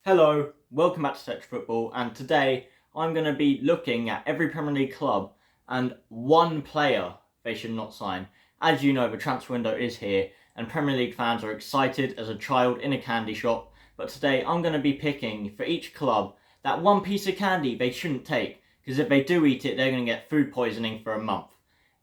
Hello, welcome back to Search Football, and today I'm going to be looking at every Premier League club and one player they should not sign. As you know, the transfer window is here, and Premier League fans are excited as a child in a candy shop, but today I'm going to be picking for each club that one piece of candy they shouldn't take, because if they do eat it, they're going to get food poisoning for a month.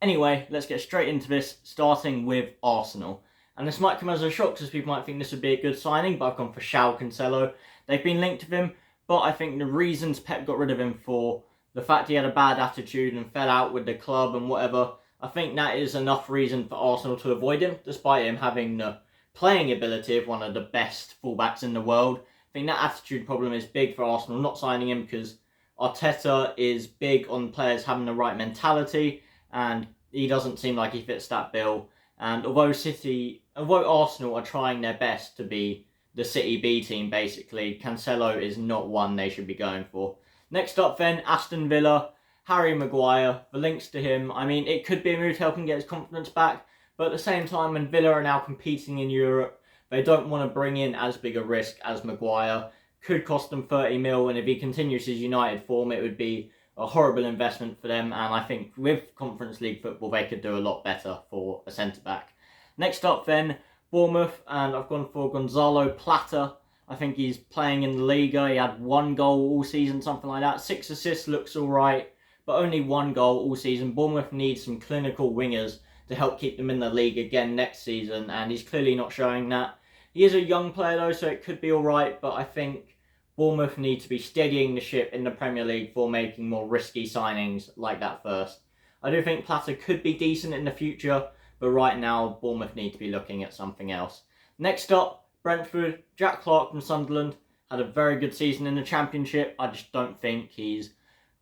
Anyway, let's get straight into this, starting with Arsenal. And this might come as a shock because people might think this would be a good signing, but I've gone for João Cancelo. They've been linked with him, but I think the reasons Pep got rid of him for, the fact he had a bad attitude and fell out with the club and whatever, I think that is enough reason for Arsenal to avoid him, despite him having the playing ability of one of the best fullbacks in the world. I think that attitude problem is big for Arsenal not signing him, because Arteta is big on players having the right mentality, and he doesn't seem like he fits that bill. And although Arsenal are trying their best to be the City B team, basically, Cancelo is not one they should be going for. Next up then, Aston Villa, Harry Maguire, the links to him. I mean, it could be a move to help him get his confidence back, but at the same time, when Villa are now competing in Europe, they don't want to bring in as big a risk as Maguire. Could cost them 30 mil, and if he continues his United form, it would be a horrible investment for them, and I think with Conference League football, they could do a lot better for a centre-back. Next up then, Bournemouth, and I've gone for Gonzalo Plata. I think he's playing in the Liga. He had one goal all season, something like that. 6 assists, looks alright, but only one goal all season. Bournemouth needs some clinical wingers to help keep them in the league again next season, and he's clearly not showing that. He is a young player though, so it could be alright, but I think Bournemouth need to be steadying the ship in the Premier League for making more risky signings like that first. I do think Plata could be decent in the future, but right now, Bournemouth need to be looking at something else. Next up, Brentford. Jack Clarke from Sunderland had a very good season in the Championship. I just don't think he's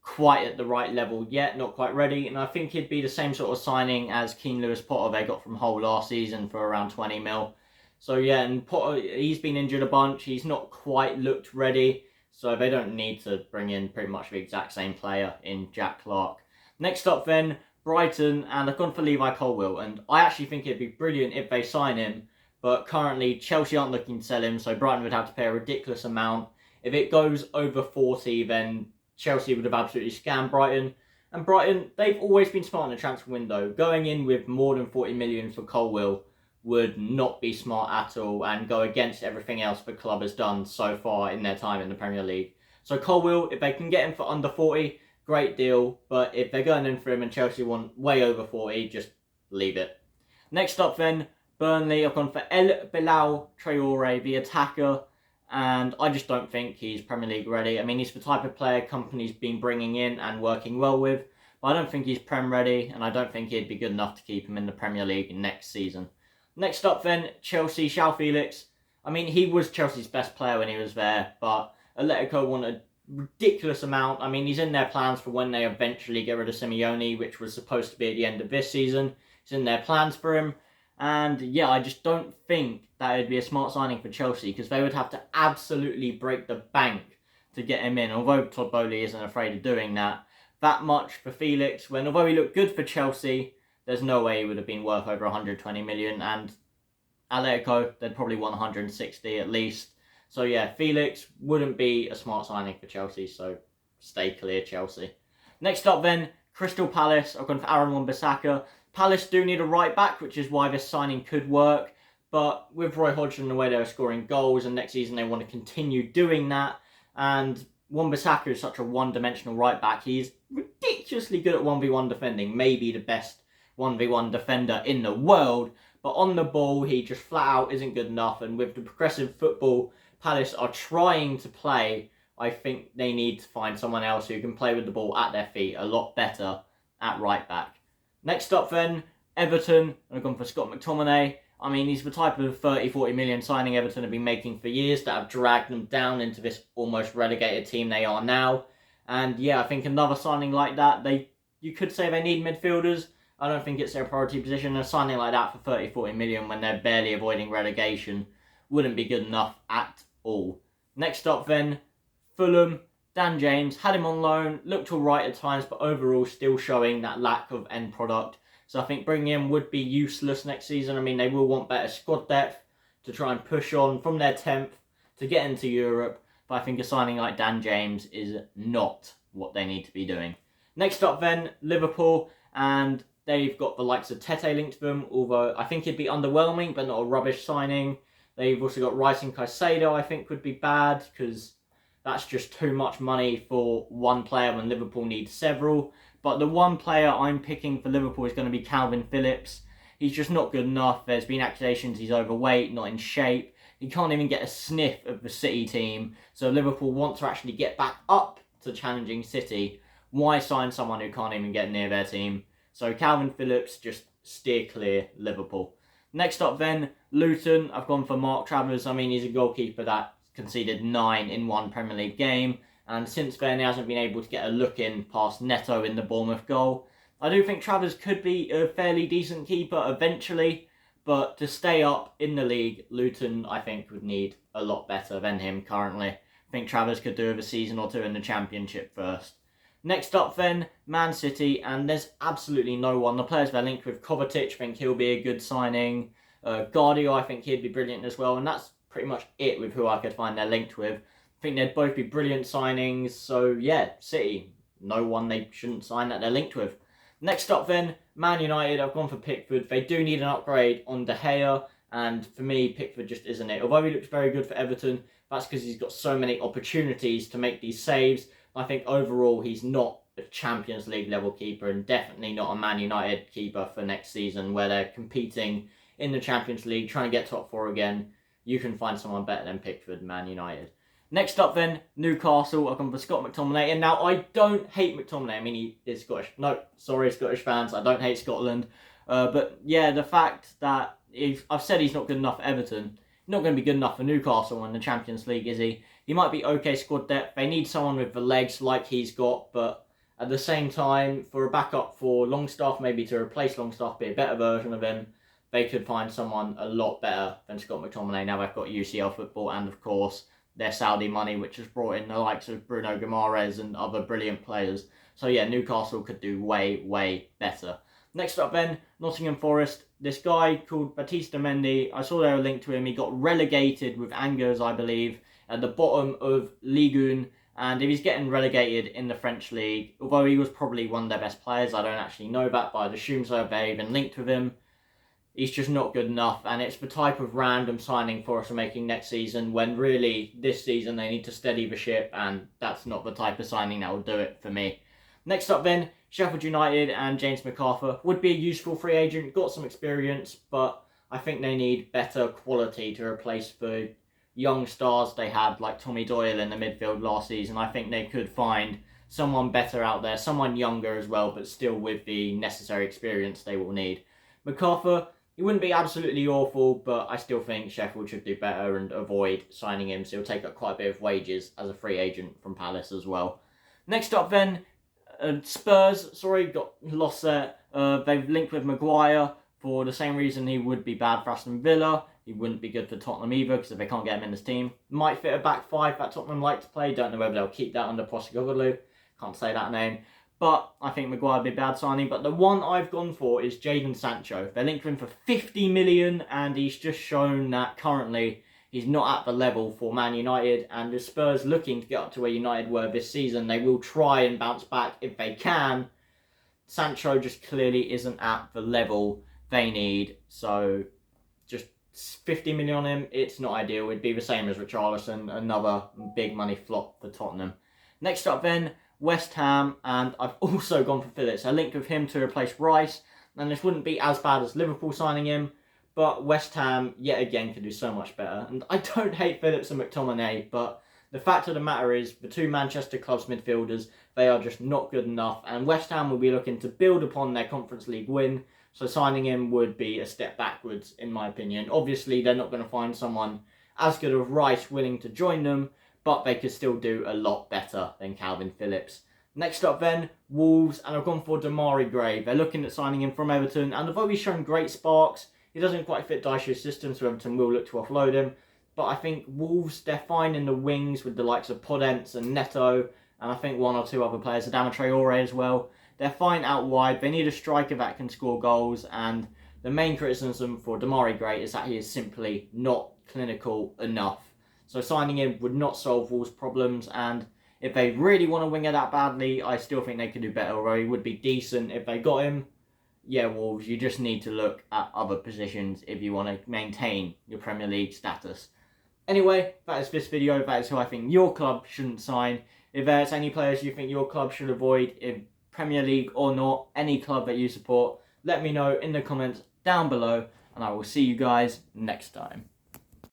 quite at the right level yet, not quite ready. And I think he'd be the same sort of signing as Keane Lewis-Potter they got from Hull last season for around 20 mil. So yeah, and Potter, he's been injured a bunch. He's not quite looked ready. So they don't need to bring in pretty much the exact same player in Jack Clarke. Next up then, Brighton, and I've gone for Levi Colwill, and I actually think it'd be brilliant if they sign him, but currently Chelsea aren't looking to sell him, so Brighton would have to pay a ridiculous amount. If it goes over 40, then Chelsea would have absolutely scammed Brighton, and Brighton, they've always been smart in the transfer window. Going in with more than 40 million for Colwill would not be smart at all and go against everything else the club has done so far in their time in the Premier League. So Colwill, if they can get him for under 40, great deal, but if they're going in for him and Chelsea want way over 40, just leave it. Next up then, Burnley. I've gone for El Bilal Traore, the attacker, and I just don't think he's Premier League ready. I mean, he's the type of player company's been bringing in and working well with, but I don't think he's Prem ready, and I don't think he'd be good enough to keep him in the Premier League next season. Next up then, Chelsea, João Felix. I mean, he was Chelsea's best player when he was there, but Atletico wanted ridiculous amount. I mean, he's in their plans for when they eventually get rid of Simeone, which was supposed to be at the end of this season. It's in their plans for him. And yeah, I just don't think that would be a smart signing for Chelsea, because they would have to absolutely break the bank to get him in. Although Todd Bowley isn't afraid of doing that much for Felix, when although he looked good for Chelsea, there's no way he would have been worth over 120 million. And Atletico, they'd probably want 160 at least. So yeah, Felix wouldn't be a smart signing for Chelsea, so stay clear, Chelsea. Next up then, Crystal Palace. I've gone for Aaron Wan-Bissaka. Palace do need a right back, which is why this signing could work. But with Roy Hodgson, the way they were scoring goals, and next season they want to continue doing that. And Wan-Bissaka is such a one-dimensional right back. He's ridiculously good at 1v1 defending, maybe the best 1v1 defender in the world. But on the ball, he just flat out isn't good enough. And with the progressive football Palace are trying to play, I think they need to find someone else who can play with the ball at their feet a lot better at right back. Next up then, Everton. I've gone for Scott McTominay. I mean, he's the type of 30-40 million signing Everton have been making for years that have dragged them down into this almost relegated team they are now. And yeah, I think another signing like that, you could say they need midfielders. I don't think it's their priority position. A signing like that for 30-40 million when they're barely avoiding relegation wouldn't be good enough at all. Next up then, Fulham. Dan James, had him on loan, looked alright at times, but overall still showing that lack of end product. So I think bringing him would be useless next season. I mean, they will want better squad depth to try and push on from their 10th to get into Europe. But but I think a signing like Dan James is not what they need to be doing. Next up then, Liverpool, and they've got the likes of Tete linked to them, although I think it'd be underwhelming, but not a rubbish signing. They've also got Rice and Caicedo, I think would be bad, because that's just too much money for one player when Liverpool needs several. But the one player I'm picking for Liverpool is going to be Calvin Phillips. He's just not good enough. There's been accusations he's overweight, not in shape. He can't even get a sniff of the City team. So Liverpool want to actually get back up to challenging City. Why sign someone who can't even get near their team? So Calvin Phillips, just steer clear Liverpool. Next up then, Luton. I've gone for Mark Travers. I mean, he's a goalkeeper that conceded 9 in one Premier League game. And since then, he hasn't been able to get a look in past Neto in the Bournemouth goal. I do think Travers could be a fairly decent keeper eventually, but to stay up in the league, Luton, I think, would need a lot better than him currently. I think Travers could do with a season or two in the Championship first. Next up then, Man City, and there's absolutely no one. The players they're linked with, Kovacic, I think he'll be a good signing. Guardiola, I think he'd be brilliant as well, and that's pretty much it with who I could find they're linked with. I think they'd both be brilliant signings, so yeah, City, no one they shouldn't sign that they're linked with. Next up then, Man United, I've gone for Pickford. They do need an upgrade on De Gea, and for me, Pickford just isn't it. Although he looks very good for Everton, that's because he's got so many opportunities to make these saves. I think overall, he's not a Champions League level keeper, and definitely not a Man United keeper for next season, where they're competing in the Champions League, trying to get top 4 again. You can find someone better than Pickford, Man United. Next up then, Newcastle. I've gone for Scott McTominay. And now I don't hate McTominay. I mean, he is Scottish. No, sorry, Scottish fans. I don't hate Scotland. But yeah, the fact that I've said he's not good enough for Everton. He's not going to be good enough for Newcastle in the Champions League, is he? He might be okay squad depth. They need someone with the legs like he's got. But at the same time, for a backup for Longstaff, maybe to replace Longstaff, be a better version of him, they could find someone a lot better than Scott McTominay. Now they've got UCL football and, of course, their Saudi money, which has brought in the likes of Bruno Guimaraes and other brilliant players. So yeah, Newcastle could do way, way better. Next up then, Nottingham Forest. This guy called Batista Mendy, I saw they were linked to him. He got relegated with Angers, I believe, at the bottom of Ligue 1. And if he's getting relegated in the French league, although he was probably one of their best players, I don't actually know that, but I'd assume so if they're even linked with him. He's just not good enough, and it's the type of random signing Forest are making next season, when really this season they need to steady the ship, and that's not the type of signing that will do it for me. Next up then, Sheffield United and James McArthur would be a useful free agent, got some experience, but I think they need better quality to replace the young stars they had, like Tommy Doyle in the midfield last season. I think they could find someone better out there, someone younger as well, but still with the necessary experience they will need. McArthur, he wouldn't be absolutely awful, but I still think Sheffield should do better and avoid signing him, so he'll take up quite a bit of wages as a free agent from Palace as well. Next up then, Spurs, got lost there. They've linked with Maguire for the same reason he would be bad for Aston Villa. He wouldn't be good for Tottenham either, because if they can't get him in this team. Might fit a back 5 that Tottenham like to play. Don't know whether they'll keep that under Postecoglou. Can't say that name. But I think Maguire would be a bad signing. But the one I've gone for is Jadon Sancho. They're linked with him for 50 million, and he's just shown that currently he's not at the level for Man United. And the Spurs looking to get up to where United were this season, they will try and bounce back if they can. Sancho just clearly isn't at the level they need. So just 50 million on him, it's not ideal. It'd be the same as Richarlison, another big money flop for Tottenham. Next up then, West Ham, and I've also gone for Phillips. I linked with him to replace Rice, and this wouldn't be as bad as Liverpool signing him, but West Ham, yet again, could do so much better. And I don't hate Phillips and McTominay, but the fact of the matter is, the two Manchester clubs midfielders, they are just not good enough, and West Ham will be looking to build upon their Conference League win, so signing him would be a step backwards, in my opinion. Obviously, they're not going to find someone as good as Rice willing to join them, but they could still do a lot better than Calvin Phillips. Next up then, Wolves, and I've gone for Damari Gray. They're looking at signing him from Everton, and although he's shown great sparks, he doesn't quite fit Dyche's system, so Everton will look to offload him. But I think Wolves, they're fine in the wings with the likes of Podence and Neto, and I think one or two other players, Adama Traore as well. They're fine out wide. They need a striker that can score goals, and the main criticism for Damari Gray is that he is simply not clinical enough. So signing him would not solve Wolves' problems, and if they really want to wing it that badly, I still think they could do better, or he would be decent if they got him. Yeah, Wolves, you just need to look at other positions if you want to maintain your Premier League status. Anyway, that is this video. That is who I think your club shouldn't sign. If there's any players you think your club should avoid, if Premier League or not, any club that you support, let me know in the comments down below, and I will see you guys next time.